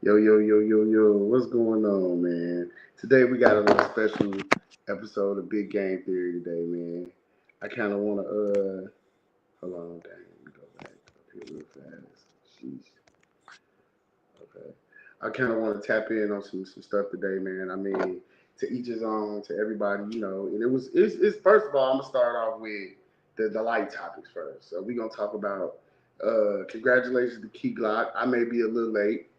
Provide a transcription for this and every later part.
Yo, yo, yo, yo, yo, what's going on, man? Today we got a little special episode of Big Game Theory today, man. I kind of want to, hold on, dang, let me go back up here real fast. Sheesh. Okay. I kind of want to tap in on some stuff today, man. I mean, to each his own, to everybody, and it's first of all, I'm going to start off with the light topics first. So we're going to talk about, congratulations to Key Glock. I may be a little late.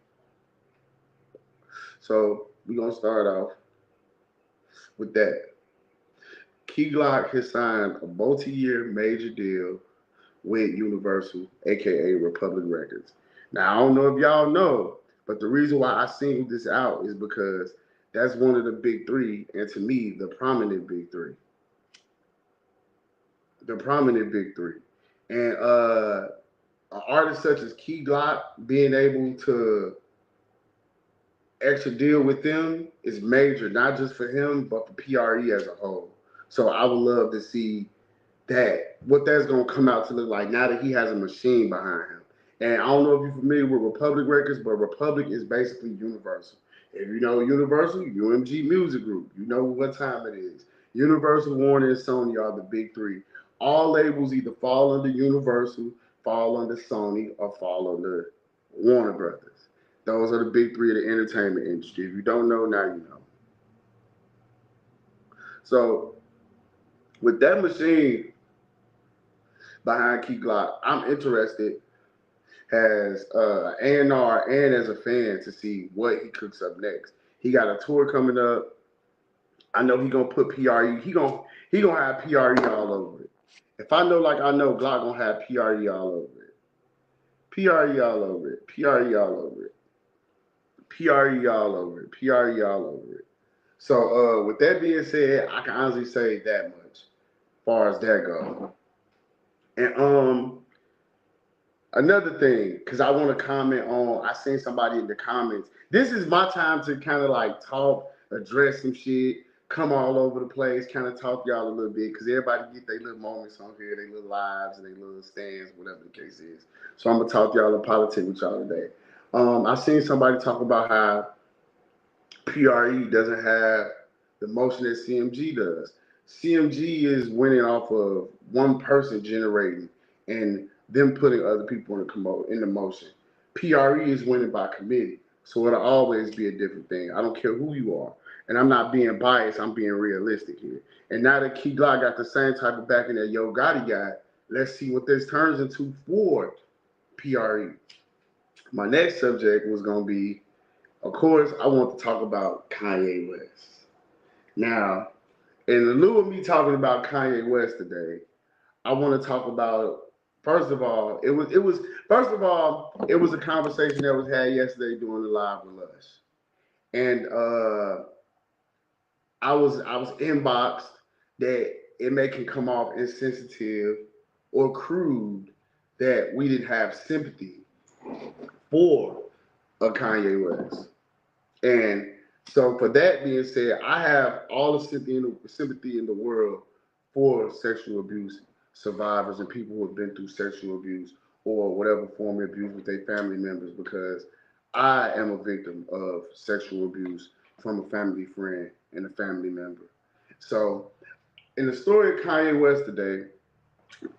So we're gonna start off with that. Key Glock has signed a multi-year major deal with Universal, aka Republic Records. Now I don't know if y'all know, but the reason why I singled this out is because that's one of the big three, and to me, the prominent big three. The prominent big three. And an artist such as Key Glock being able to extra deal with them is major, not just for him, but for PRE as a whole. So I would love to see what that's gonna come out to look like now that he has a machine behind him. And I don't know if you're familiar with Republic Records, but Republic is basically Universal. If you know Universal, UMG Music Group, you know what time it is. Universal, Warner, and Sony are the big three. All labels either fall under Universal, fall under Sony, or fall under Warner Brothers. Those are the big three of the entertainment industry. If you don't know, now you know. So with that machine behind Key Glock, I'm interested as A&R and as a fan to see what he cooks up next. He got a tour coming up. I know he gonna put PRE. He gonna have PRE all over it. If I know like I know, Glock gonna have PRE all over it. PRE all over it. PRE all over it. PRE all over it. PRE all over it. So with that being said, I can honestly say that much as far as that goes. And another thing, because I want to comment on, I seen somebody in the comments. This is my time to kind of like talk, address some shit, come all over the place, kind of talk to y'all a little bit, because everybody get their little moments on here, their little lives and their little stands, whatever the case is. So I'm gonna talk to y'all in politics with y'all today. I seen somebody talk about how PRE doesn't have the motion that CMG does. CMG is winning off of one person generating and them putting other people in the motion. PRE is winning by committee. So it'll always be a different thing. I don't care who you are. And I'm not being biased, I'm being realistic here. And now that Key Glock got the same type of backing that Yo Gotti got, let's see what this turns into for PRE. My next subject was going to be, of course, I want to talk about Kanye West. Now, in lieu of me talking about Kanye West today, I want to talk about it was a conversation that was had yesterday during the live with Lush. And I was inboxed that it may can come off insensitive or crude that we didn't have sympathy for a Kanye West. And so, for that being said, I have all the sympathy in the world for sexual abuse survivors and people who have been through sexual abuse or whatever form of abuse with their family members, because I am a victim of sexual abuse from a family friend and a family member. So, in the story of Kanye West today,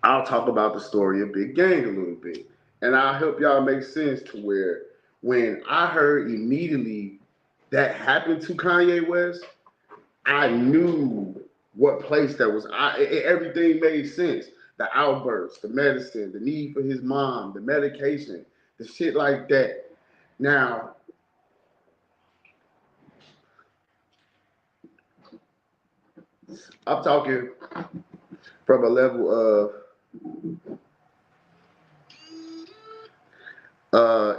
I'll talk about the story of Big Gang a little bit. And I'll help y'all make sense to where when I heard immediately that happened to Kanye West, I knew what place that was. Everything made sense. The outbursts, the medicine, the need for his mom, the medication, the shit like that. Now, I'm talking from a level of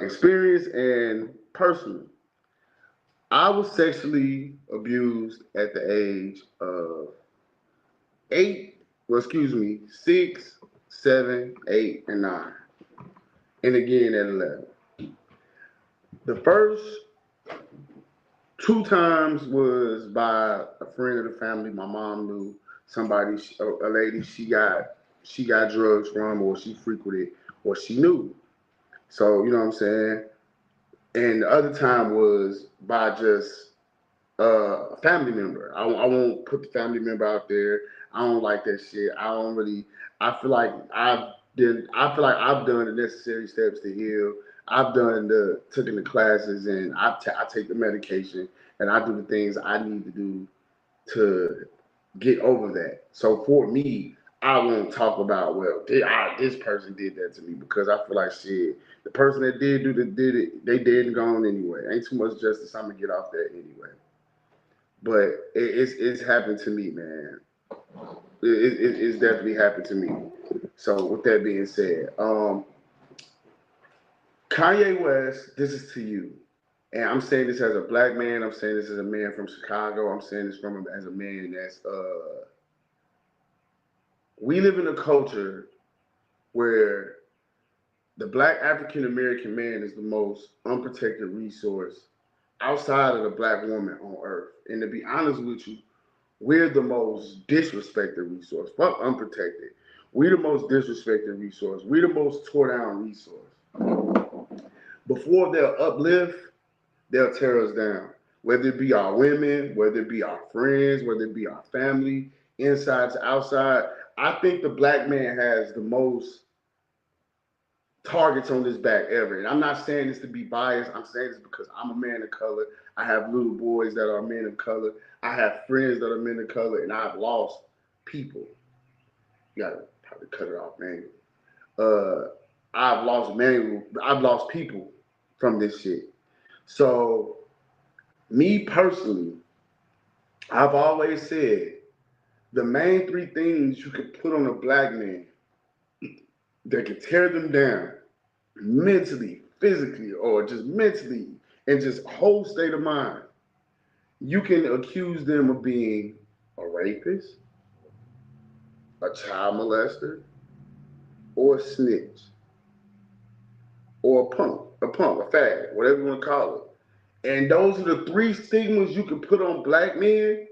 experience and personal. I was sexually abused at the age of 8, well, excuse me, 6, 7, 8, and 9, and again at 11. The first 2 times was by a friend of the family. My mom knew somebody, a lady she got drugs from, or she frequented, or she knew. So you know what I'm saying. and the other time was by just a family member. I won't put the family member out there. I don't like that shit. I don't really. I feel like I've done the necessary steps to heal. I've taken the classes and I take the medication and I do the things I need to do to get over that. So for me, I won't talk about this person did that to me because I feel like shit. The person that did it, they dead and gone anyway. Ain't too much justice. I'm gonna get off that anyway. But it's happened to me, man. It's definitely happened to me. So with that being said, Kanye West, this is to you. And I'm saying this as a black man. I'm saying this as a man from Chicago. I'm saying this from as a man that's we live in a culture where the black African American man is the most unprotected resource outside of the black woman on earth. And to be honest with you, we're the most disrespected resource. Fuck unprotected. We're the most disrespected resource. We're the most tore down resource. Before they'll uplift, they'll tear us down. Whether it be our women, whether it be our friends, whether it be our family, inside to outside. I think the black man has the most targets on his back ever. And I'm not saying this to be biased. I'm saying this because I'm a man of color. I have little boys that are men of color. I have friends that are men of color, and I've lost people. You gotta probably cut it off, man. I've lost people from this shit. So me personally, I've always said the main three things you could put on a black man that could tear them down mentally, physically, or just mentally, and just whole state of mind. You can accuse them of being a rapist, a child molester, or a snitch, or a fag, whatever you want to call it. And those are the three stigmas you can put on black men,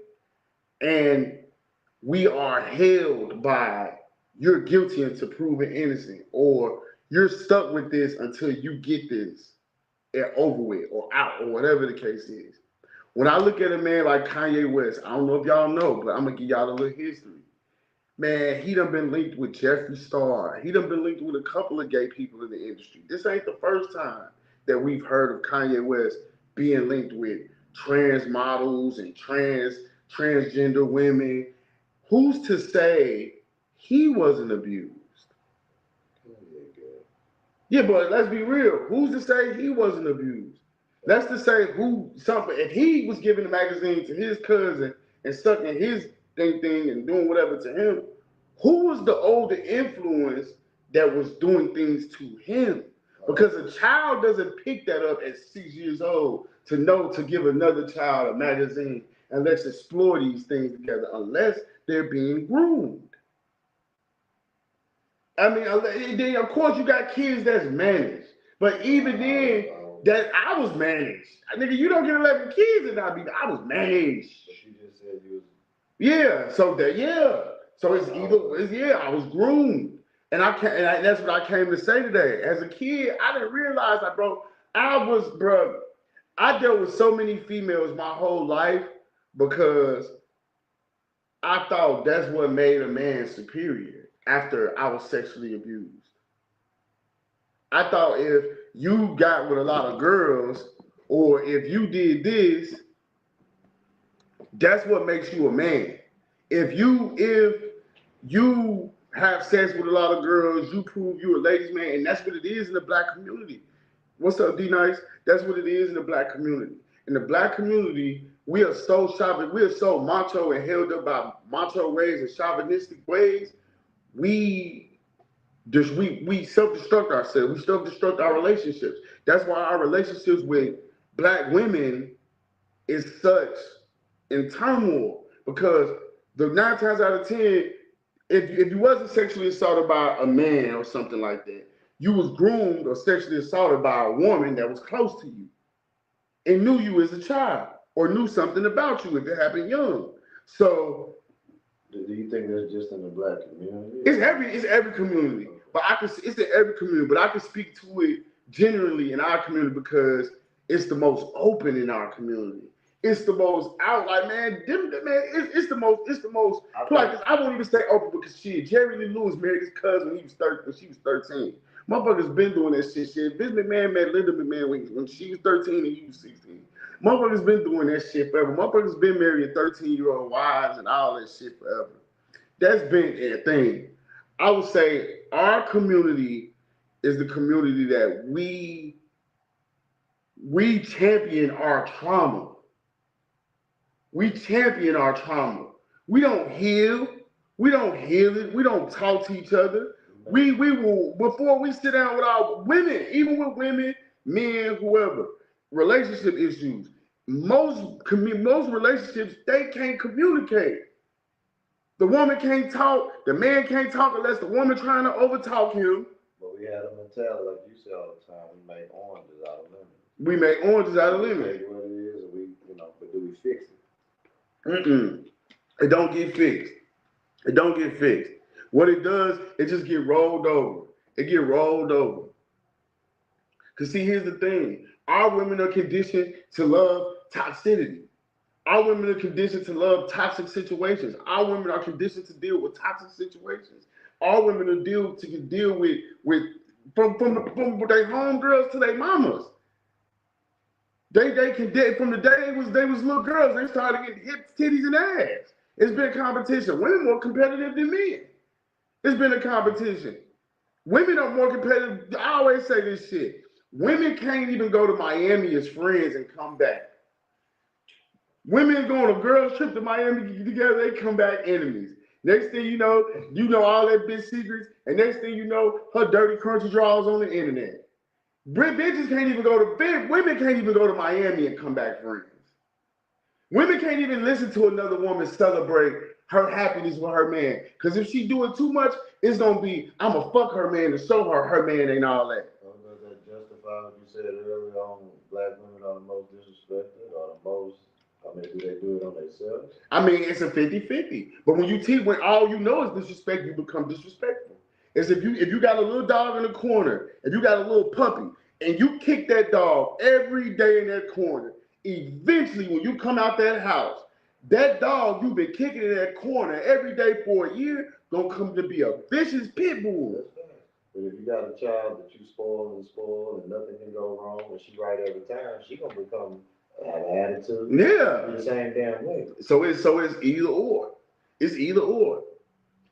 and we are held by you're guilty until proven innocent, or you're stuck with this until you get this and over with, or out, or whatever the case is. When I look at a man like Kanye West, I don't know if y'all know, but I'm gonna give y'all a little history. Man, he done been linked with Jeffree Star. He done been linked with a couple of gay people in the industry. This ain't the first time that we've heard of Kanye West being linked with trans models and transgender women. Who's to say he wasn't abused? Yeah, but let's be real. Who's to say he wasn't abused? Let's just say if he was giving the magazine to his cousin and sucking his thing and doing whatever to him, who was the older influence that was doing things to him? Because a child doesn't pick that up at 6 years old to know to give another child a magazine and let's explore these things together unless they're being groomed. I mean, then of course you got kids that's managed, but even then, that I was managed. Nigga, you don't get 11 kids and I was managed. But you just said you was. Yeah, so I was groomed, and that's what I came to say today. As a kid, I didn't realize that, bro. I dealt with so many females my whole life because I thought that's what made a man superior after I was sexually abused. I thought if you got with a lot of girls or if you did this, that's what makes you a man. If you have sex with a lot of girls, you prove you're a ladies' man, and that's what it is in the black community. What's up, D Nice? That's what it is in the black community. In the black community, we are so macho and held up by macho ways and chauvinistic ways. We self-destruct ourselves. We self-destruct our relationships. That's why our relationships with black women is such in turmoil because the 9 times out of 10, if you wasn't sexually assaulted by a man or something like that, you was groomed or sexually assaulted by a woman that was close to you and knew you as a child or knew something about you if it happened young. So, do you think that's just in the black community? It's every community, but it's in every community. But I can speak to it generally in our community because It's the most open in our community. It's the most out, like man, it's the most like I won't even say open because shit, Jerry Lee Lewis married his cousin when he was 30 when she was 13. Motherfuckers been doing that shit. Vince McMahon met Linda McMahon when she was 13 and he was 16. Motherfuckers been doing that shit forever. Motherfuckers been marrying 13-year-old wives and all that shit forever. That's been a thing. I would say our community is the community that we champion our trauma. We champion our trauma. We don't heal. We don't heal it. We don't talk to each other. We will before we sit down with our women, even with women, men, whoever, relationship issues. Most relationships they can't communicate. The woman can't talk. The man can't talk unless the woman trying to overtalk him. But we had a mentality like you say all the time. We make oranges out of lemons. We make oranges out of lemons. What it is, and we, but do we fix it? It don't get fixed. It don't get fixed. What it does, it just get rolled over. It get rolled over. Cause see, here's the thing: our women are conditioned to love toxicity. Our women are conditioned to love toxic situations. Our women are conditioned to deal with toxic situations. Our women are deal with from their homegirls to their mamas. They from the day they was little girls, they started getting hips, titties, and ass. It's been a competition. Women more competitive than men. It's been a competition. Women are more competitive. I always say this shit. Women can't even go to Miami as friends and come back. Women go on a girls trip to Miami together, they come back enemies. Next thing you know all that bitch secrets, and next thing you know, her dirty crunchy draws on the internet. Bitches can't even go to women can't even go to Miami and come back friends. Women can't even listen to another woman celebrate her happiness with her man. Because if she doing too much, it's gonna be, I'ma fuck her man to show her man ain't all that. Does that justify what you said earlier on black women are the most disrespected or the most, do they do it on themselves? I mean, it's a 50-50. But when all you know is disrespect, you become disrespectful. It's if you got a little dog in the corner, if you got a little puppy, and you kick that dog every day in that corner, eventually when you come out that house, that dog you've been kicking in that corner every day for a year gonna come to be a vicious pit bull. But if you got a child that you spoil and nothing can go wrong and she right every time, she gonna have an attitude. Yeah. The same damn way. So it's either or. It's either or.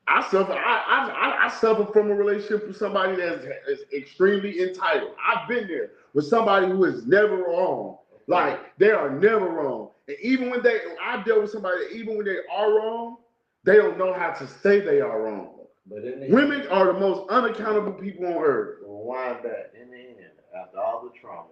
I suffer from a relationship with somebody that's extremely entitled. I've been there with somebody who is never wrong. Like they are never wrong. And even when I deal with somebody that even when they are wrong, they don't know how to say they are wrong. But women are the most unaccountable people on earth. Well, wind back in the end, after all the trauma,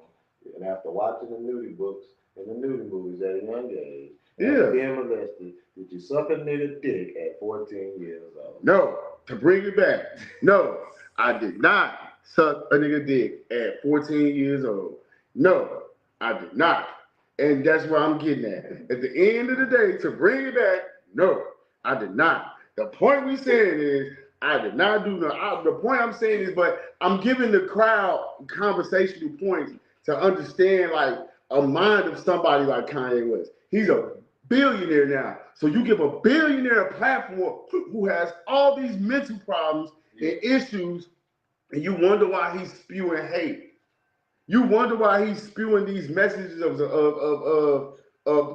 and after watching the nudie books and the nudie movies at a young age, being molested, did you suck a nigga dick at 14 years old? No. To bring it back, no, I did not suck a nigga dick at 14 years old. No, I did not. And that's what I'm getting at. At the end of the day, to bring it back, no, I did not. The point we saying is, I did not do the point I'm saying is, but I'm giving the crowd conversational points to understand like a mind of somebody like Kanye West. He's a billionaire now. So you give a billionaire a platform who has all these mental problems and issues, and you wonder why he's spewing hate. You wonder why he's spewing these messages of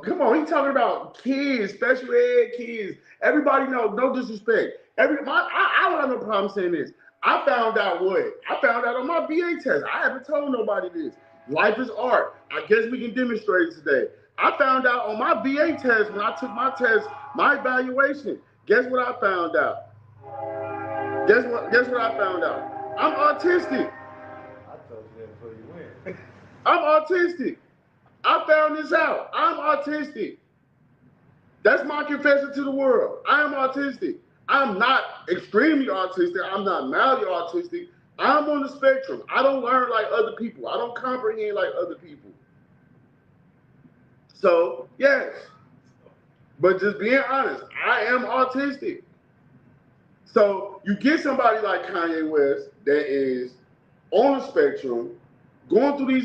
come on, he's talking about kids, special ed kids. Everybody knows, no disrespect. I don't have no problem saying this. I found out on my BA test. I haven't told nobody this. Life is art. I guess we can demonstrate it today. I found out on my BA test, when I took my test, my evaluation, guess what I found out? Guess what I found out? I'm autistic. I told you that before you went. I'm autistic. I found this out. I'm autistic. That's my confession to the world. I am autistic. I'm not extremely autistic. I'm not mildly autistic. I'm on the spectrum. I don't learn like other people. I don't comprehend like other people. So, yes. But just being honest, I am autistic. So you get somebody like Kanye West that is on the spectrum, going through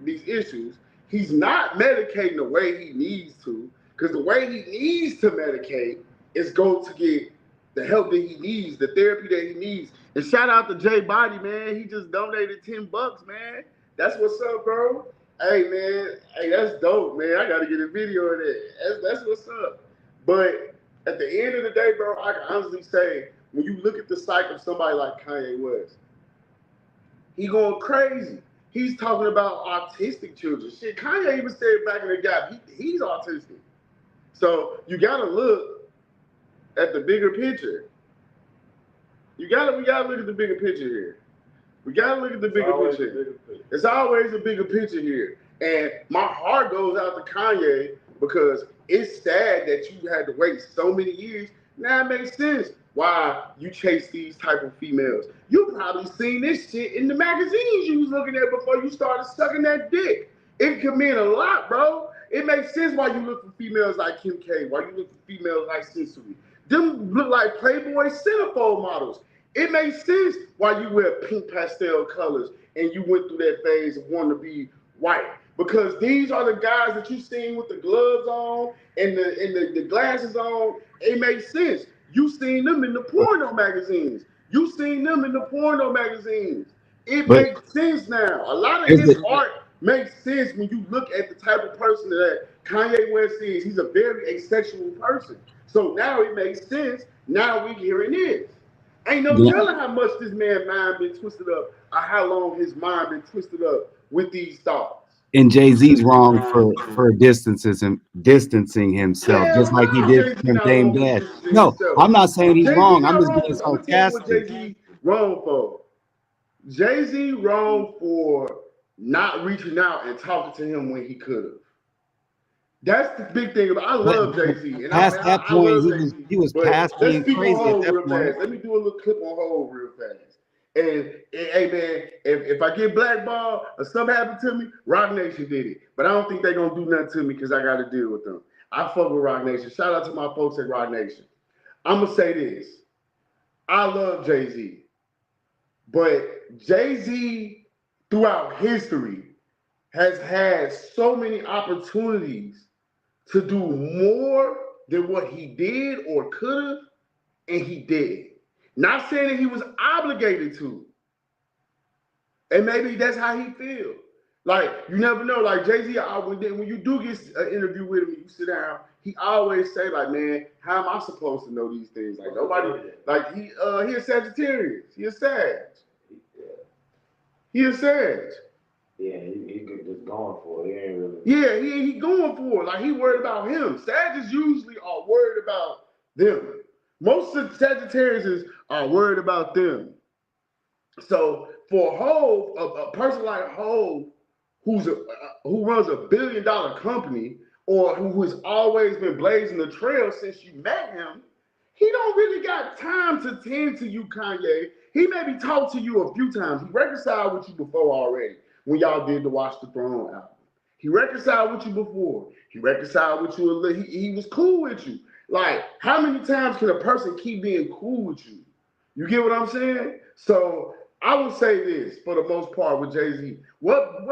these issues. He's not medicating the way he needs to, because the way he needs to medicate is go to get the help that he needs, the therapy that he needs. And shout out to Jay Body, man. He just donated $10, man. That's what's up, bro. Hey, man. Hey, that's dope, man. I gotta get a video of that. That's what's up. But at the end of the day, bro, I can honestly say, when you look at the psyche of somebody like Kanye West, he going crazy. He's talking about autistic children. Shit, Kanye even said back in the gap, he's autistic. So you gotta look at the bigger picture. We gotta look at the bigger picture here. We gotta look at the bigger picture. It's always a bigger picture here. And my heart goes out to Kanye because it's sad that you had to wait so many years. Now it makes sense why you chase these type of females. You probably seen this shit in the magazines you was looking at before you started sucking that dick. It could mean a lot, bro. It makes sense why you look for females like Kim K, why you look for females like Sensory. Them look like Playboy centerfold models. It makes sense why you wear pink pastel colors and you went through that phase of wanting to be white. Because these are the guys that you seen with the gloves on and the glasses on. It makes sense. You seen them in the porno magazines. You seen them in the porno magazines. It makes sense now. A lot of his art makes sense when you look at the type of person that Kanye West is. He's a very asexual person. So now it makes sense. Now we hearing this. Ain't no telling how much this man's mind been twisted up or how long his mind been twisted up with these thoughts. And Jay-Z's wrong for distancing himself, just like he did from Dame Dash. No, I'm not saying he's wrong. I'm just being sarcastic. I'm gonna tell you what Jay-Z wrong for. Jay-Z wrong for not reaching out and talking to him when he could have. That's the big thing about. I love Jay-Z. And past that point, he was past being crazy at that point. Let me do a little clip on Hov real fast. And hey man, if I get blackballed or something happened to me, Rock Nation did it. But I don't think they're gonna do nothing to me because I gotta deal with them. I fuck with Rock Nation. Shout out to my folks at Rock Nation. I'm gonna say this. I love Jay-Z. But Jay-Z throughout history has had so many opportunities to do more than what he did or could have, and he did. Not saying that he was obligated to. And maybe that's how he feels. Like, you never know. Like, Jay-Z, when you do get an interview with him, you sit down, he always say, like, man, how am I supposed to know these things? Like, nobody, like, he a Sagittarius. He a Sag. He a Sag. Yeah, he just going for it. He ain't really. Yeah, he going for it. Like, he worried about him. Sagittarius usually are worried about them. Most of the Sagittarius are worried about them. So for Hov, a person like Hov, who runs a $1 billion company, or who has always been blazing the trail since you met him, he don't really got time to tend to you, Kanye. He maybe talked to you a few times. He reconciled with you before already when y'all did the Watch the Throne album. He reconciled with you before. He reconciled with you a little. He was cool with you. Like, how many times can a person keep being cool with you? You get what I'm saying? So I would say this for the most part with Jay-Z. What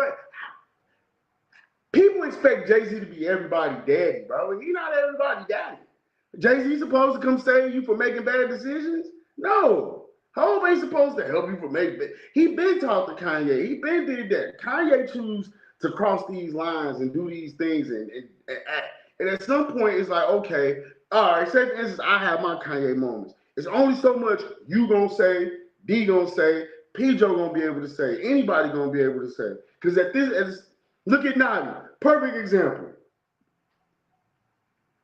people expect Jay-Z to be everybody's daddy, bro. He's not everybody's daddy. Jay-Z supposed to come save you for making bad decisions? No. Hov ain't supposed to help you for making bad. He been talked to Kanye. He been did that. Kanye choose to cross these lines and do these things and act. And at some point, it's like, okay, all right, say for instance, I have my Kanye moments. It's only so much you gonna say, D gonna say, P. Joe gonna be able to say, anybody gonna be able to say. Because look at Nadi, perfect example.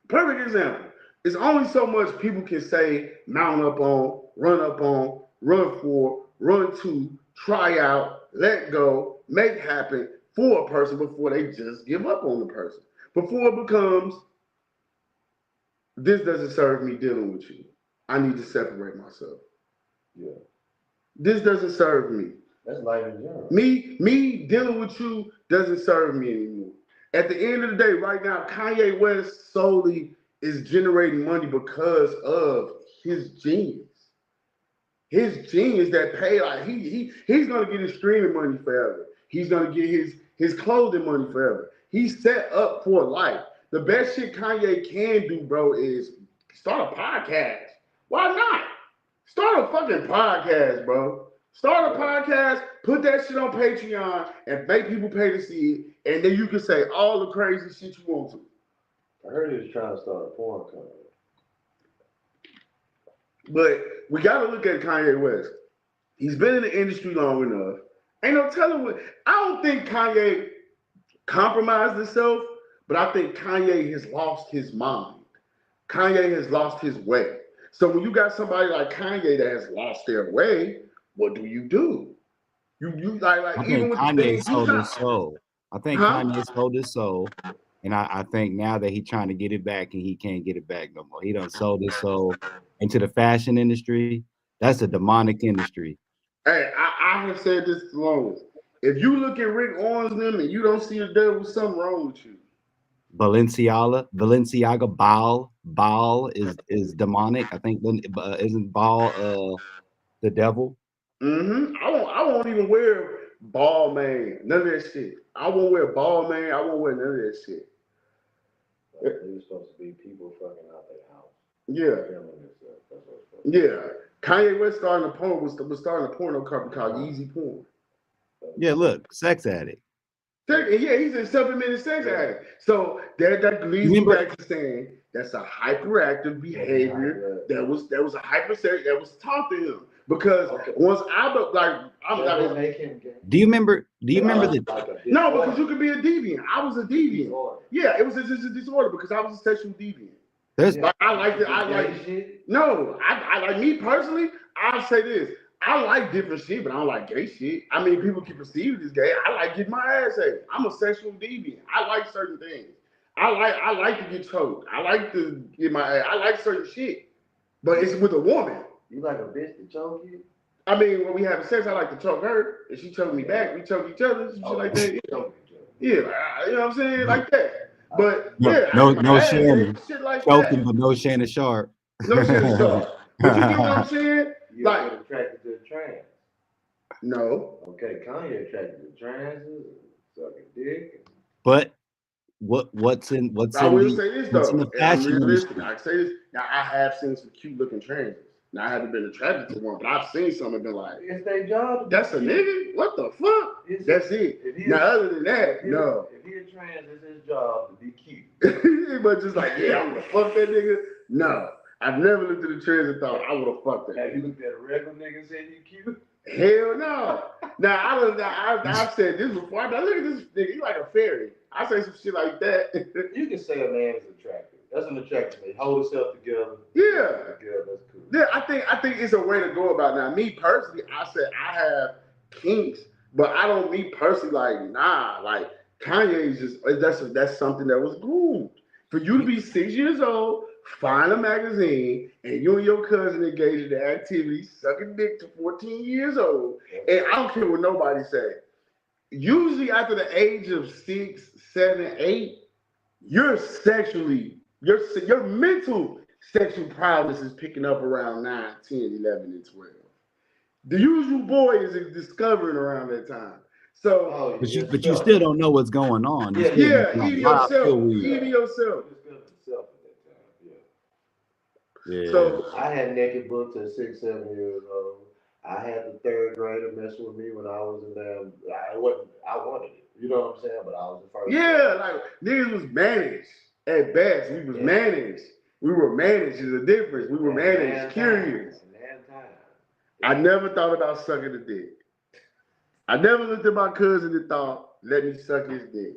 Perfect example. It's only so much people can say, mount up on, run for, run to, try out, let go, make happen for a person before they just give up on the person. Before it becomes, this doesn't serve me dealing with you. I need to separate myself. Yeah. This doesn't serve me. That's life in general. Me dealing with you doesn't serve me anymore. At the end of the day, right now, Kanye West solely is generating money because of his genius. His genius that pay, like he's gonna get his streaming money forever. He's gonna get his clothing money forever. He's set up for life. The best shit Kanye can do, bro, is start a podcast. Why not? Start a fucking podcast, bro. Start a podcast, put that shit on Patreon, and make people pay to see it, and then you can say all the crazy shit you want to. I heard he was trying to start a porn company. But we gotta look at Kanye West. He's been in the industry long enough. Ain't no telling what. I don't think Kanye compromised himself, but I think Kanye has lost his mind. Kanye has lost his way. So when you got somebody like Kanye that has lost their way, what do? You like I even think with Kanye the things sold his soul. I think Kanye sold his soul. And I think now that he's trying to get it back and he can't get it back no more. He done sold his soul into the fashion industry. That's a demonic industry. Hey, I have said this the longest. If you look at Rick Owens them and you don't see the devil, something wrong with you. Balenciaga, Baal is demonic. I think isn't Baal the devil? Mm-hmm. I won't even wear ball man, none of that shit. I won't wear ball man. I won't wear none of that shit. It was supposed to be people fucking out their house. Yeah. Yeah. Kanye West starting a porn was starting a porno company called Yeezy Porn. Yeah, look, sex addict. Yeah, he's a self-admitted sex addict. So that leads me back to saying that's a hyperactive behavior that was a hypersex that was taught to him. Because once I'm not gonna make him gay. Do you remember the No, because you could be a deviant. I was a deviant. Yeah, it was just a disorder because I was a sexual deviant. I like it. I like me personally. I'll say this. I like different shit, but I don't like gay shit. I mean, people can perceive it as gay. I like getting my ass ate. I'm a sexual deviant. I like certain things. I like to get choked. I like to get my ass. I like certain shit, but it's with a woman. You like a bitch to choke you? I mean, when we have sex, I like to choke her, and she choke me back. We choke each other, some shit like that. Yeah, you know what I'm saying, like that. But no Shannon, shit like choking, that. but no Shannon Sharp. No Shannon Sharp. But you get what I'm saying? You like attracted to trans? No. Okay, Kanye attracted to trans, sucking dick. But what's in I will say this though. in the fashion industry? I say this. Now I have seen some cute looking transes. Now I haven't been attracted to one, but I've seen some and been like, it's their job. That's a nigga? What the fuck? That's it. Now other than that, no. If he a trans, it's his job to be cute. But just like, yeah, I'm gonna fuck that nigga. No. I've never looked at the trans and thought I would have fucked that. Have you looked at a regular nigga and said he cute? Hell no. Now I've said this before. I look at this nigga, he's like a fairy. I say some shit like that. You can say a man is attractive. That's an attractive man. Hold himself together. Yeah. That's cool. Yeah, I think it's a way to go about it. Now, me personally, I said I have kinks, but I don't me personally like like Kanye is just that's something that was groomed. For you to be 6 years old, find a magazine, and you and your cousin engage in the activity, sucking dick to 14 years old, and I don't care what nobody say. Usually after the age of 6, 7, 8, your mental sexual prowess is picking up around 9, 10, 11, and 12. The usual boy is discovering around that time. So, but you still don't know what's going on. Even yourself. Yeah. So I had naked books at 6, 7 years old. I had the third grader messing with me when I was in there. I wanted it. You know what I'm saying? But I was the first. Yeah, like niggas was managed at best. We was managed. We were managed. There's a difference. We were managed. Curious. I never thought about sucking a dick. I never looked at my cousin and thought, let me suck his dick.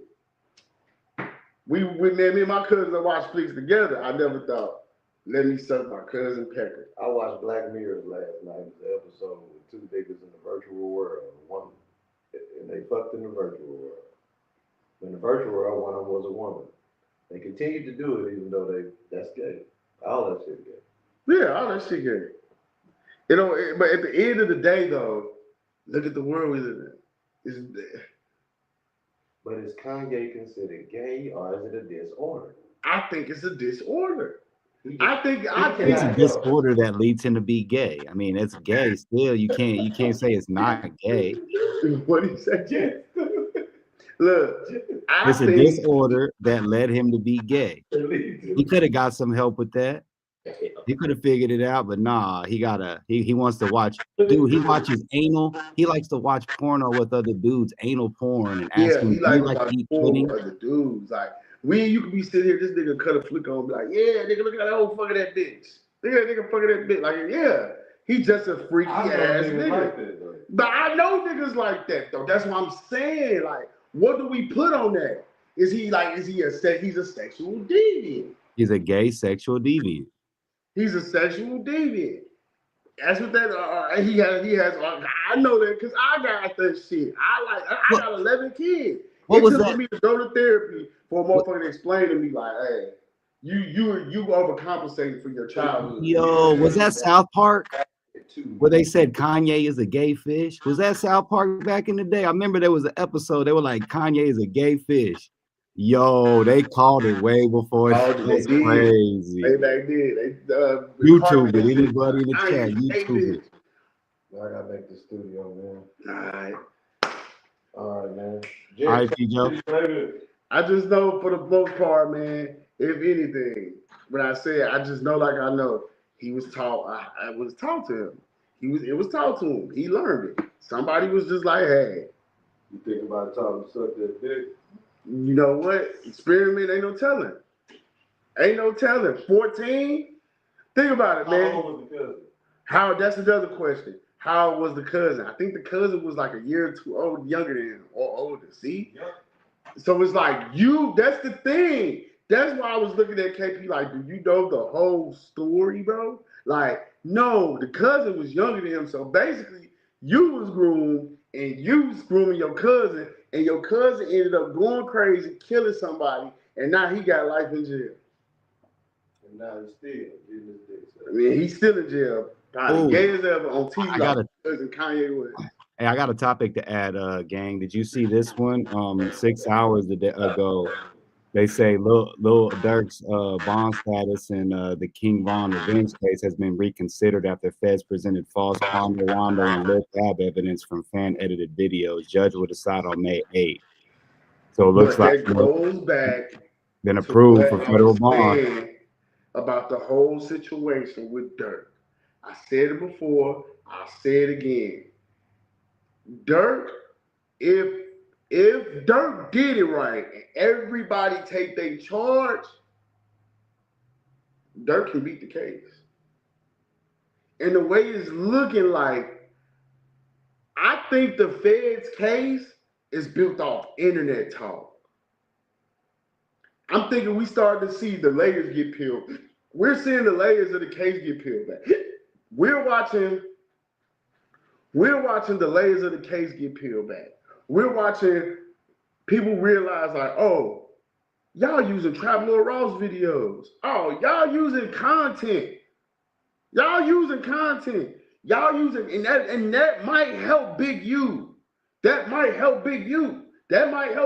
Me and my cousin watched flicks together. I never thought, let me suck my cousin Pecker. I watched Black Mirror last night. It was an episode with two niggas in the virtual world. And they fucked in the virtual world. In the virtual world, one of them was a woman. They continued to do it even though that's gay. All that shit gay. Yeah, all that shit gay. You know, but at the end of the day, though, look at the world we live in. But is Kanye considered gay or is it a disorder? I think it's a disorder. I think it's a disorder that leads him to be gay. I mean, it's gay still. You can't say it's not gay. What he said, yeah. Look, it's a disorder that led him to be gay. He could have got some help with that. He could have figured it out, but nah, he wants to watch. Dude, he watches anal. He likes to watch porno with other dudes, anal porn, and ask him, he do you like like to eat porn pudding? with other dudes. Like, you could be sitting here, this nigga cut a flick on, be like, yeah, nigga, look at that old fucking that bitch. Look at that nigga fucking that bitch. Like, yeah, he just a freaky ass nigga. Like that, but I know niggas like that though. That's what I'm saying. Like, what do we put on that? He's a sexual deviant. He's a gay sexual deviant. He's a sexual deviant. That's what that he has. I know that because I got that shit. I got 11 kids. What was took that? for me to go to therapy for a motherfucker to explain to me like, hey, you overcompensating for your childhood. Yo, was that South Park? Where they said Kanye is a gay fish? Was that South Park back in the day? I remember there was an episode. They were like, Kanye is a gay fish. Yo, they called it way before. That's crazy. They did. YouTube it. Anybody in the chat, YouTube it. I gotta make the studio, man. All right, man. All right, Joe. I just know for the most part, man, if anything, when I say it, I just know like I know. He was taught. I was taught to him. It was taught to him. He learned it. Somebody was just like, hey. You think about taught him to suck that dick? You know what? Experiment ain't no telling. Ain't no telling. 14? Think about it, man. How old was the cousin? That's another question. How old was the cousin? I think the cousin was like a year or two younger than him or older. See? Yep. So it's like that's the thing. That's why I was looking at KP like, do you know the whole story, bro? Like, no, the cousin was younger than him. So basically, you was groomed and you was grooming your cousin, and your cousin ended up going crazy, killing somebody, and now he got life in jail. And now he's still getting his dick sucked. I mean, he's still in jail. Probably gay as ever on TV like cousin Kanye West. Hey, I got a topic to add, gang. Did you see this one? 6 hours ago. They say Lil Durk's bond status in the King Von revenge case has been reconsidered after feds presented false Quando Rondo and Lil Fab evidence from fan-edited videos. Judge will decide on May 8th. So it looks like that goes back. Been approved for federal bond. About the whole situation with Durk. I said it before. I'll say it again. Durk, if Durk did it right and everybody take their charge, Durk can beat the case. And the way it's looking like, I think the Fed's case is built off internet talk. I'm thinking we started to see the layers get peeled. We're seeing the layers of the case get peeled back. We're watching the layers of the case get peeled back. We're watching people realize like, oh, y'all using Trap Lil Ross videos. Oh, y'all using content. And that might help Big U. That might help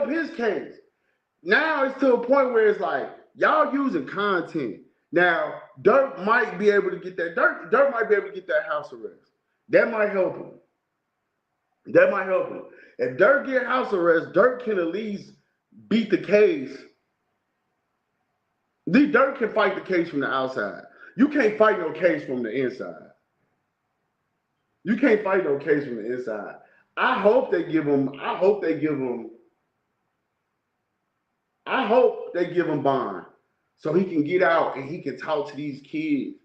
his case. Now it's to a point where it's like, y'all using content. Now, Durk might be able to get that. Durk might be able to get that house arrest. That might help him. If Durk get house arrest, Durk can at least beat the case. Durk can fight the case from the outside. You can't fight no case from the inside. I hope they give him bond so he can get out and he can talk to these kids.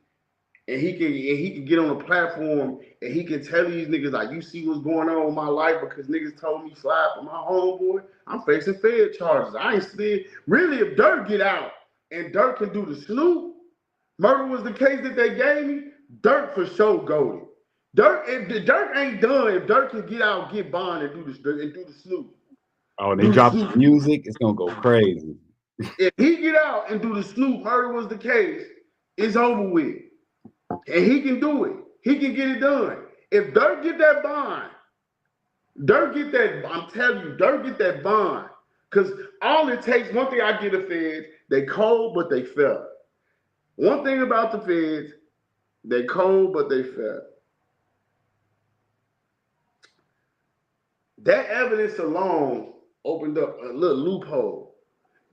And he can get on a platform and he can tell these niggas like, you see what's going on in my life because niggas told me slide for my homeboy. I'm facing Fed charges. I ain't still really. If Durk get out and Durk can do the Snoop, murder was the case that they gave me. Durk for sure goaded. If Durk ain't done, if Durk can get out, get bond and do the Snoop. Oh, they drop the music, it's gonna go crazy. If he get out and do the Snoop, murder was the case, it's over with. And he can do it. He can get it done. If Durk get that bond, I'm telling you, Durk get that bond. Because all it takes, one thing I give the feds, they cold, but they fair. One thing about the feds, they cold, but they fair. That evidence alone opened up a little loophole.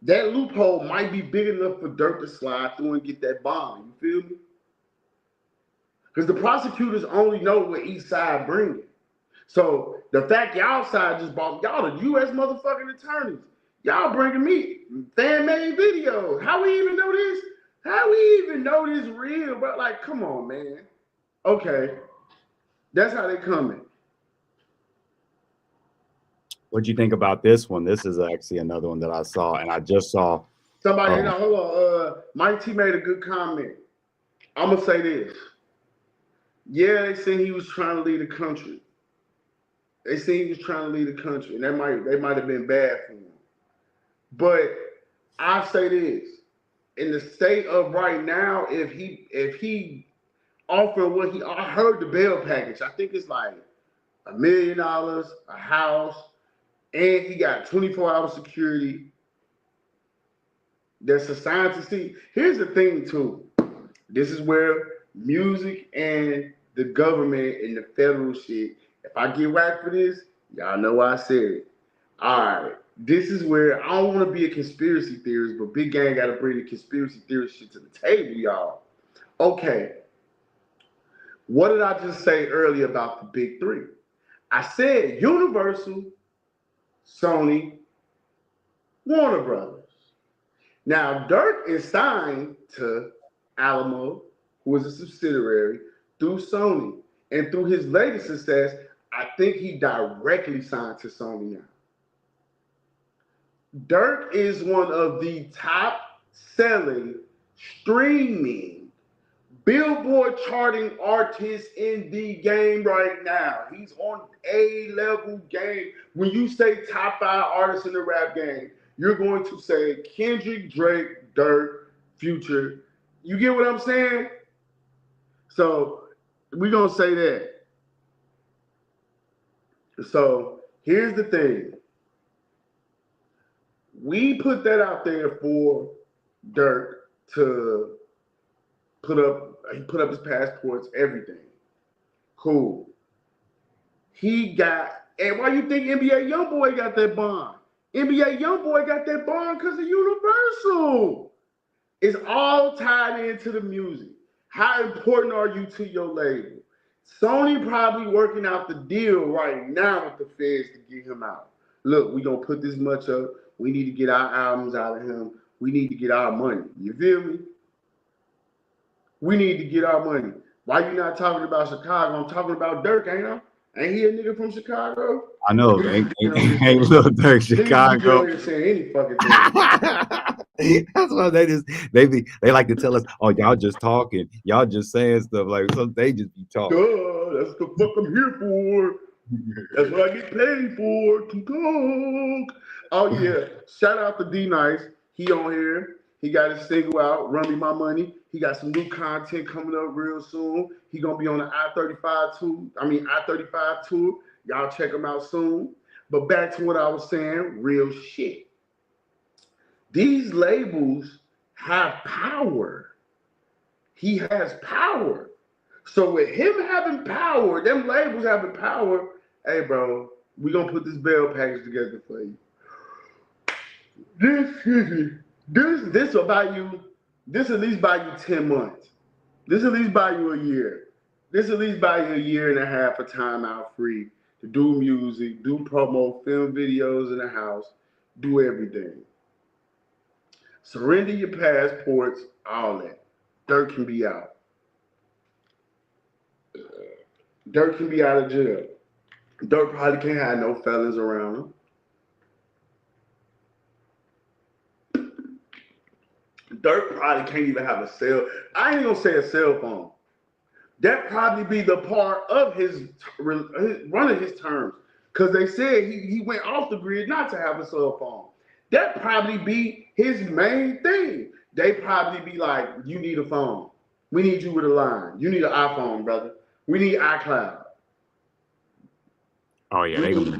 That loophole might be big enough for Dirk to slide through and get that bond. You feel me? Because the prosecutors only know what each side bringing. So the fact y'all side just bought y'all the U.S. motherfucking attorneys. Y'all bringing me fan-made videos. How we even know this? How we even know this real? But like, come on, man. Okay, that's how they coming. What do you think about this one? This is actually another one that I saw, and I just saw. Somebody, hold on. Mike T made a good comment. I'm gonna say this. Yeah, they said he was trying to lead the country. They said he was trying to lead the country, and they might have been bad for him. But I say this: in the state of right now, if he offered what I heard the bail package. I think it's like $1 million, a house, and he got 24-hour security that's assigned to see. Here's the thing too. This is where music and the government and the federal shit. If I get whacked for this, y'all know why I said it. All right. This is where I don't want to be a conspiracy theorist, but Big Gang got to bring the conspiracy theorist shit to the table, y'all. Okay. What did I just say earlier about the big three? I said Universal, Sony, Warner Brothers. Now, Dirk is signed to Alamo, who is a subsidiary, through Sony. And through his latest success, I think he directly signed to Sony now. Dirk is one of the top selling streaming Billboard charting artists in the game right now. He's on A-level game. When you say top 5 artists in the rap game, you're going to say Kendrick, Drake, Dirk, Future. You get what I'm saying? So we're going to say that. So here's the thing. We put that out there for Dirk to put up his passports, everything. Cool. He got, and why you think NBA YoungBoy got that bond? NBA YoungBoy got that bond because of Universal. It's all tied into the music. How important are you to your label? Sony probably working out the deal right now with the feds to get him out. Look, we gonna put this much up. We need to get our albums out of him. We need to get our money. You feel me? We need to get our money. Why you not talking about Chicago? I'm talking about Dirk, ain't I? Ain't he a nigga from Chicago? I know. Ain't Lil Dirk Chicago. Ain't saying any fucking thing. That's why they like to tell us, oh, y'all just talking, y'all just saying stuff like some. They just be talking. Duh, that's the fuck I'm here for. That's what I get paid for, to talk. Oh yeah, shout out to D Nice. He on here. He got his single out, Run Me My Money. He got some new content coming up real soon. He gonna be on the I-35 tour. Y'all check him out soon. But back to what I was saying, real shit. These labels have power. He has power. So with him having power, them labels having power, hey bro, we gonna put this bail package together for you. This will buy you, this at least buy you 10 months. This at least buy you a year. This at least buy you a year and a half of time out free to do music, do promo, film videos in the house, do everything. Surrender your passports, all that. Dirk can be out. Dirk can be out of jail. Dirk probably can't have no felons around him. Dirk probably can't even have a cell. I ain't gonna say a cell phone. That probably be the part of his running his terms. Because they said he went off the grid not to have a cell phone. That probably be his main thing. They probably be like, you need a phone. We need you with a line. You need an iPhone, brother. We need iCloud. Oh yeah, they gonna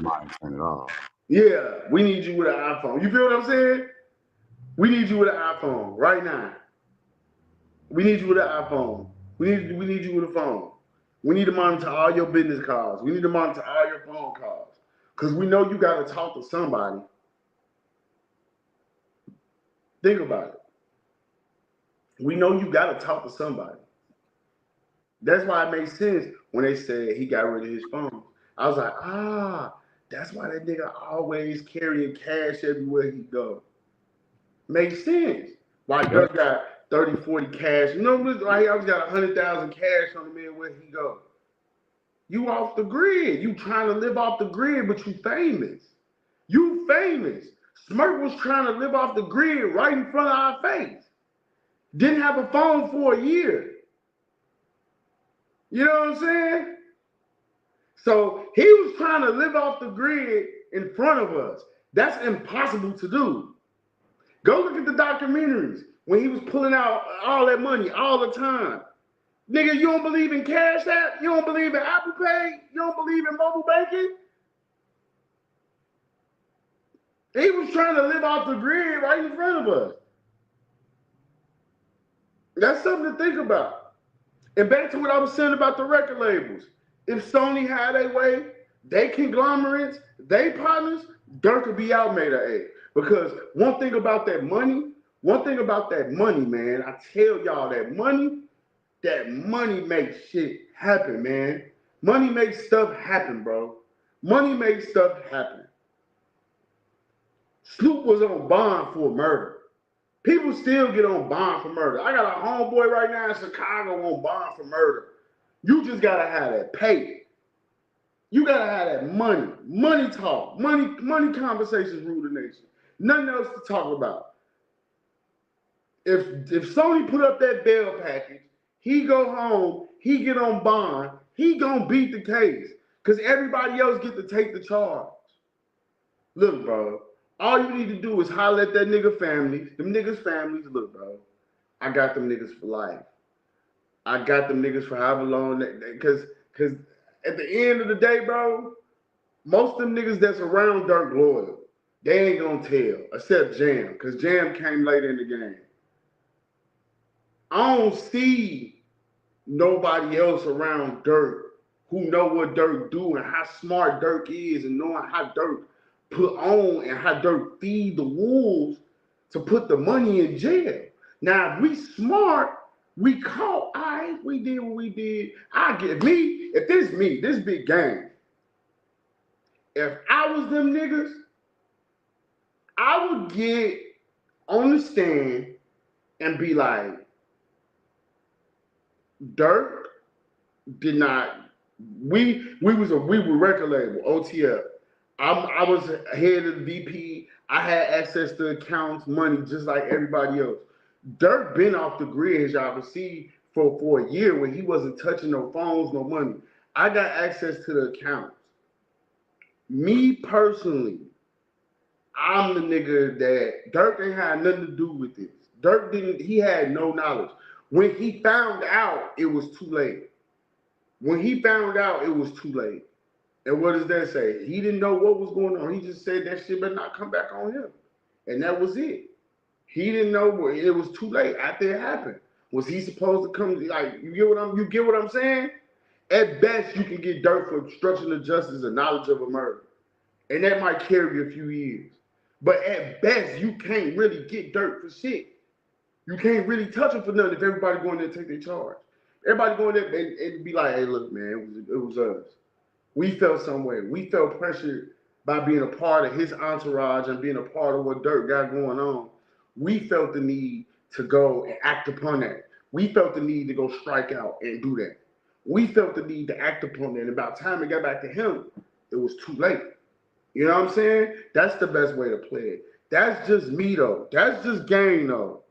turn it off. Yeah, we need you with an iPhone. You feel what I'm saying? We need you with an iPhone right now. We need you with an iPhone. We need you with a phone. We need to monitor all your business calls. We need to monitor all your phone calls. Because we know you got to talk to somebody. Think about it. We know you got to talk to somebody. That's why it makes sense when they said he got rid of his phone. I was like, that's why that nigga always carrying cash everywhere he go. Makes sense. Like Dirk got 30, 40 cash. You know, like he always got 100,000 cash on him everywhere he go. You off the grid. You trying to live off the grid, but you famous. You famous. Smirk was trying to live off the grid right in front of our face. Didn't have a phone for a year. You know what I'm saying? So he was trying to live off the grid in front of us. That's impossible to do. Go look at the documentaries when he was pulling out all that money all the time. Nigga, you don't believe in Cash App? You don't believe in Apple Pay? You don't believe in mobile banking? He was trying to live off the grid right in front of us. That's something to think about. And back to what I was saying about the record labels. If Sony had a way, they conglomerates, they partners, Dirk could be out made of A. Because one thing about that money, man, I tell y'all that money makes shit happen, man. Money makes stuff happen, bro. Money makes stuff happen. Snoop was on bond for murder. People still get on bond for murder. I got a homeboy right now in Chicago on bond for murder. You just gotta have that pay. You gotta have that money. Money talk. Money conversations rule the nation. Nothing else to talk about. If Sony put up that bail package, he go home, he get on bond, he gonna beat the case. Cause everybody else get to take the charge. Look, bro. All you need to do is holler at that nigga families. Them niggas' families, look, bro. I got them niggas for life. I got them niggas for however long. Because at the end of the day, bro, most of them niggas that's around Dirk loyal. They ain't gonna tell, except Jam. Because Jam came late in the game. I don't see nobody else around Dirk who know what Dirk do and how smart Dirk is and knowing how Dirk put on and how Dirk feed the wolves to put the money in jail. Now, if we smart, we caught, we did what we did. If this me, this big game, if I was them niggas, I would get on the stand and be like, Dirk did not, we were record label, OTF. I was head of the VP. I had access to accounts, money, just like everybody else. Dirk been off the grid, as y'all can see, for a year where he wasn't touching no phones, no money. I got access to the accounts. Me personally, I'm the nigga that Dirk ain't had nothing to do with this. He had no knowledge. When he found out, it was too late. And what does that say? He didn't know what was going on. He just said that shit better not come back on him. And that was it. He didn't know, it was too late after it happened. Was he supposed to come, like, you get what I'm saying? At best, you can get Dirk for obstruction of justice and knowledge of a murder. And that might carry a few years. But at best, you can't really get Dirk for shit. You can't really touch him for nothing if everybody going there to take their charge. Everybody going there and be like, hey, look, man, it was us. We felt some way. We felt pressured by being a part of his entourage and being a part of what Dirk got going on. We felt the need to go and act upon that. We felt the need to go strike out and do that. We felt the need to act upon that. And about time it got back to him, it was too late. You know what I'm saying? That's the best way to play it. That's just me, though. That's just gang, though.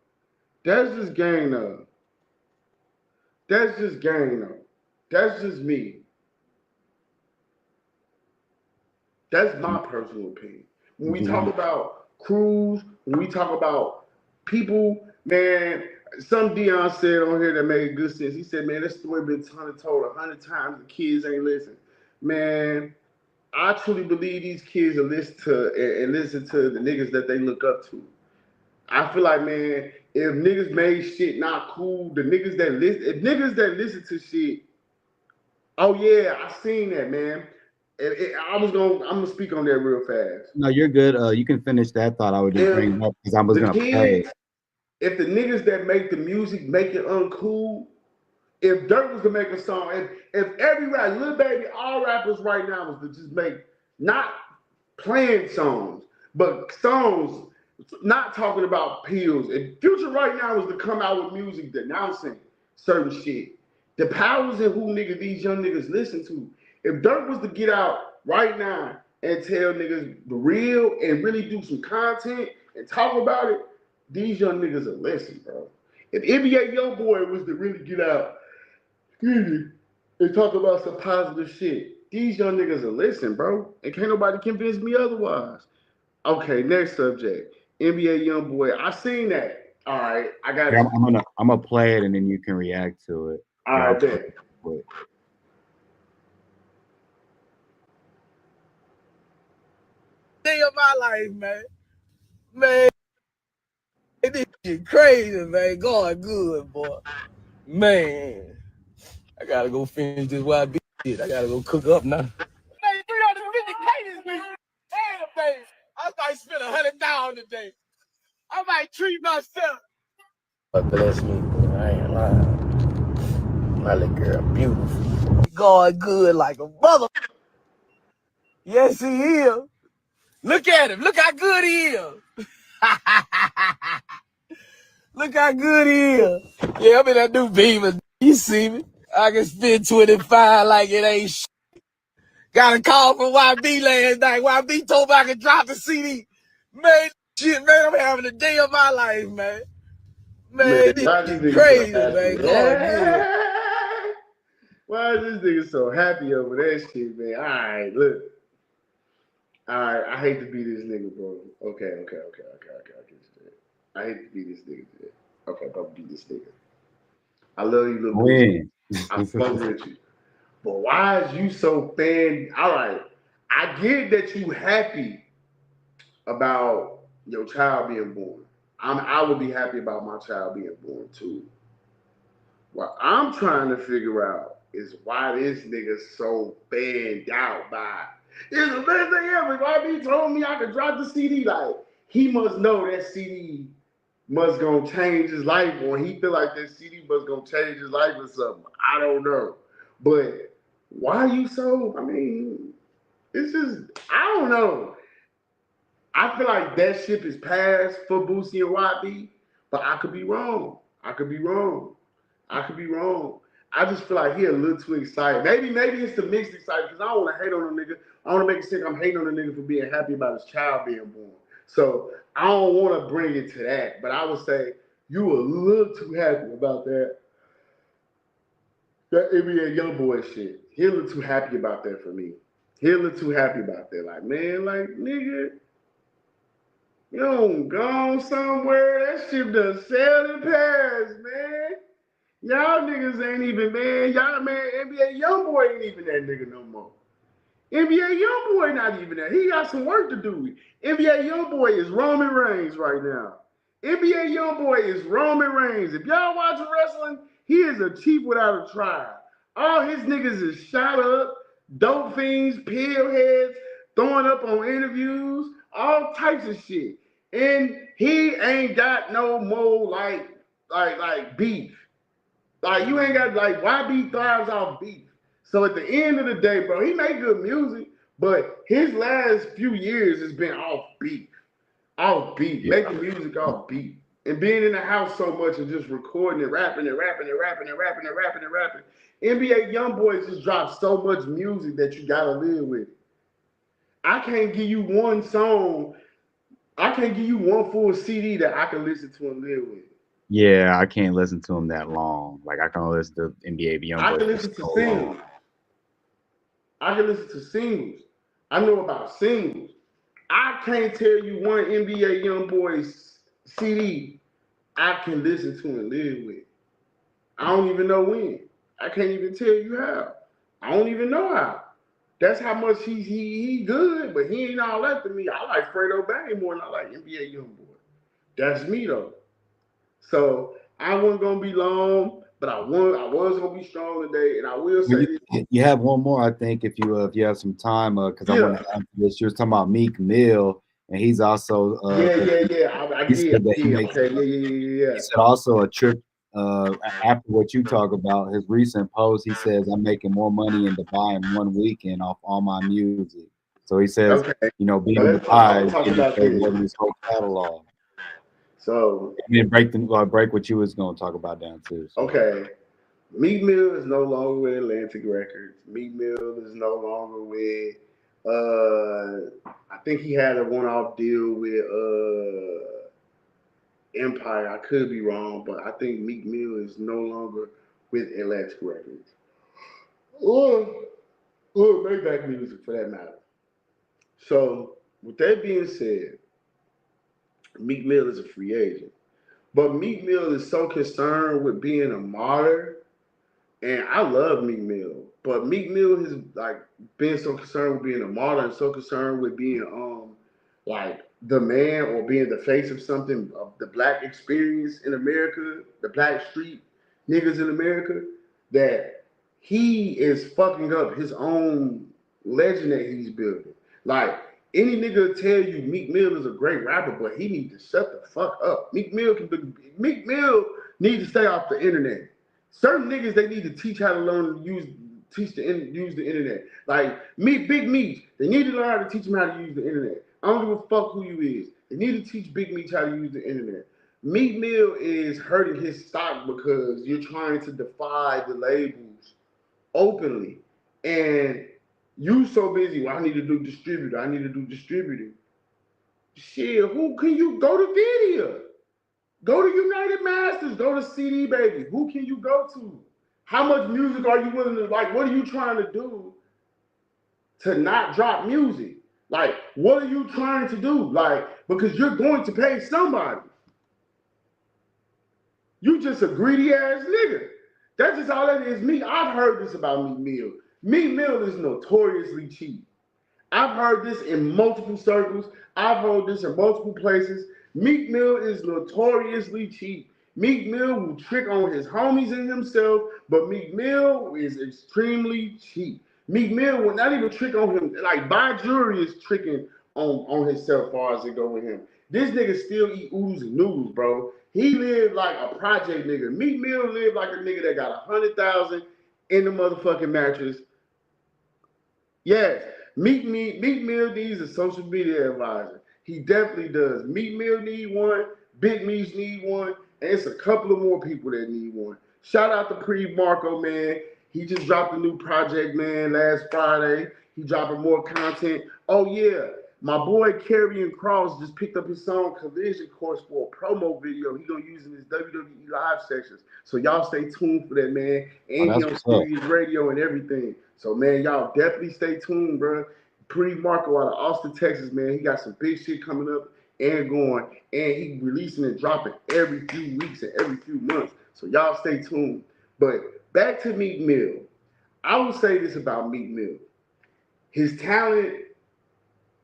That's just me. That's my personal opinion. When we talk about crews, when we talk about people, man, some Dion said on here that made good sense. He said, man, this story been told 100 times. The kids ain't listen. Man, I truly believe these kids will listen to the niggas that they look up to. I feel like, man, if niggas made shit not cool, if niggas that listen to shit, oh yeah, I seen that, man. I'm gonna speak on that real fast. No, you're good. You can finish that thought. I would just bring up because I was gonna play. if the niggas that make the music make it uncool, if Dirk was to make a song, if every rapper, Lil Baby, all rappers right now was to just make not playing songs, but songs not talking about pills. If Future right now was to come out with music denouncing certain shit, the powers in who niggas these young niggas listen to. If Dirk was to get out right now and tell niggas the real and really do some content and talk about it, these young niggas will listen, bro. If NBA YoungBoy was to really get out and talk about some positive shit, these young niggas will listen, bro. And can't nobody convince me otherwise. Okay, next subject. NBA YoungBoy. I seen that. All right, I got Yeah, you. I'm gonna play it and then you can react to it. All right, bet. Day of my life, man. Man, this shit crazy, man. Going good, boy. Man, I gotta go finish this YB shit. I gotta go cook up now. Hey, 350K this week. Damn, baby. I might spend $100 today. I might treat myself. But bless me, boy. I ain't lying. My little girl, beautiful. Going good like a mother. Yes, he is. Look at him. Look how good he is. Look how good he is. Yeah, I'm in that new Beamer. You see me? I can spend 25 like it ain't shit. Got a call from YB last night. YB told me I could drop the CD. Man, shit, man, I'm having the day of my life, man. Man, this is crazy, man. Going good. Why is this nigga so happy over that shit, man? All right, look. All right, I hate to be this nigga, bro. Okay. I hate to be this nigga today. Okay, don't be this nigga. I love you, little boy. I fuck with you. But why is you so fan? All right, I get that you happy about your child being born. I would be happy about my child being born too. What I'm trying to figure out is why this nigga so banned out by it's the best thing ever. Why he told me I could drop the CD? Like he must know that CD must gonna change his life, or he feel like that CD must gonna change his life or something. I don't know, but why you so? I mean, it's just I don't know. I feel like that ship is passed for Boosie and YB, but I could be wrong. I could be wrong. I just feel like he a little too excited. Maybe it's the mixed excited because I don't want to hate on a nigga. I don't want to make it seem I'm hating on a nigga for being happy about his child being born. So I don't want to bring it to that. But I would say you a little too happy about that NBA YoungBoy shit. He a little too happy about that for me. He a little too happy about that. Like, man, like, nigga, you don't go somewhere. That shit done sailed and passed, man. Y'all niggas ain't even, man. Y'all, man, NBA YoungBoy ain't even that nigga no more. NBA YoungBoy not even that. He got some work to do. NBA YoungBoy is Roman Reigns right now. NBA YoungBoy is Roman Reigns. If y'all watching wrestling, he is a chief without a tribe. All his niggas is shot up, dope fiends, pill heads, throwing up on interviews, all types of shit. And he ain't got no more like beef. Like you ain't got like YB thrives off beef. So at the end of the day, bro, he make good music, but his last few years has been off beef. Making music off beat. And being in the house so much and just recording and rapping. NBA YoungBoy just dropped so much music that you gotta live with it. I can't give you one song. I can't give you one full CD that I can listen to and live with. Yeah, I can't listen to him that long. Like I can listen to NBA YoungBoy. I can listen to singles. I know about singles. I can't tell you one NBA YoungBoy CD I can listen to and live with. I don't even know when. I can't even tell you how. I don't even know how. That's how much he good, but he ain't all that to me. I like Fredo Bang more than I like NBA YoungBoy. That's me though. So I wasn't gonna be long, but I was gonna be strong today, and I will say you have one more. I think if you have some time, because I want to ask this. You were talking about Meek Mill and he's also yeah. I he did. said that he Yeah, makes. okay. Yeah. He said also a trip. After what you talk about, his recent post, he says, "I'm making more money in Dubai in one weekend off all my music." So he says, Okay. you know, being So in let's Dubai is talk getting about paid this. more than his whole catalog. So And then break what you was going to talk about down too. So. okay. Meek Mill is no longer with Atlantic Records. Meek Mill is no longer with I think he had a one-off deal with Empire. I could be wrong, but I think Meek Mill is no longer with Atlantic Records. Or Maybach Music for that matter. So with that being said, Meek Mill is a free agent. But Meek Mill is so concerned with being a martyr. And I love Meek Mill, but Meek Mill has like been so concerned with being a martyr and so concerned with being like the man or being the face of something of the black experience in America, the black street niggas in America, that he is fucking up his own legend that he's building. Like any nigga tell you Meek Mill is a great rapper, but he needs to shut the fuck up. Meek Mill needs to stay off the internet. Certain niggas they need to teach how to learn to use the internet. Like Big Meech, they need to learn how to teach them how to use the internet. I don't give a fuck who you is. They need to teach Big Meech how to use the internet. Meek Mill is hurting his stock because you're trying to defy the labels openly. And you so busy, well, I need to do distributor. I need to do distributing. Shit, who can you go to video? Go to United Masters. Go to CD Baby. Who can you go to? How much music are you willing to like? What are you trying to do to not drop music? Like, what are you trying to do? Like, because you're going to pay somebody. You just a greedy ass nigga. That's just all that is. I've heard this about Meek Mill. Meek Mill is notoriously cheap. I've heard this in multiple circles. I've heard this in multiple places. Meek Mill is notoriously cheap. Meek Mill will trick on his homies and himself, but Meek Mill is extremely cheap. Meek Mill will not even trick on him. Like, By Jury is tricking on himself as far as it go with him. This nigga still eat oodles and noodles, bro. He lived like a project nigga. Meek Mill lived like a nigga that got 100,000 in the motherfucking mattress. Yes, Meek Mill needs a social media advisor. He definitely does. Meek Mill need one. Big Meech need one, and it's a couple of more people that need one. Shout out to Pre Marco, man. He just dropped a new project, man, last Friday. He dropping more content. Oh yeah, my boy Karrion Cross just picked up his song Collision Course for a promo video. He gonna use in his WWE live sessions. So y'all stay tuned for that, man. And he on Sirius Radio and everything. So man, y'all definitely stay tuned, bro. Pre Marco out of Austin, Texas, man. He got some big shit coming up and going, and he releasing and dropping every few weeks and every few months. So y'all stay tuned. But back to Meek Mill. I will say this about Meek Mill. His talent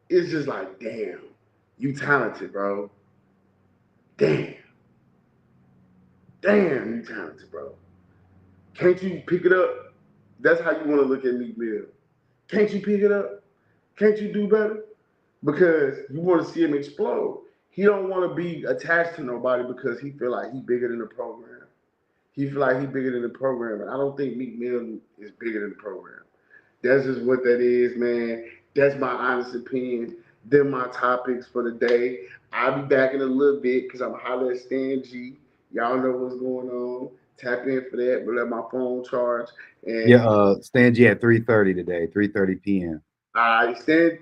is just like, damn, you talented, bro. Damn. Damn, you talented, bro. Can't you pick it up? That's how you want to look at Meek Mill. Can't you pick it up? Can't you do better? Because you want to see him explode. He don't want to be attached to nobody because he feel like he bigger than the program. He feel like he bigger than the program, and I don't think Meek Mill is bigger than the program. That's just what that is, man. That's my honest opinion. Them my topics for the day. I'll be back in a little bit because I'm hollering at Stan G. Y'all know what's going on. Tap in for that. But let my phone charge. And Stan G at 3:30 today, 3:30 p.m. All right, Stan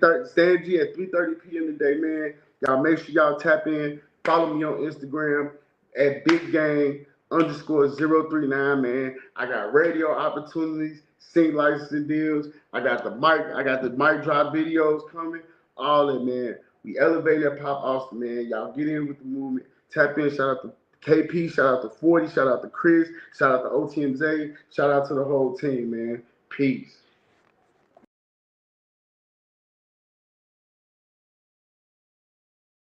G at 3:30 p.m. today, man. Y'all make sure y'all tap in. Follow me on Instagram at BigGang_039, man. I got radio opportunities, sync licensing deals. I got the mic drop videos coming. All that, man. We elevate that Pop Austin, man. Y'all get in with the movement. Tap in. Shout out to KP. Shout out to 40. Shout out to Chris. Shout out to OTMZ. Shout out to the whole team, man. Peace.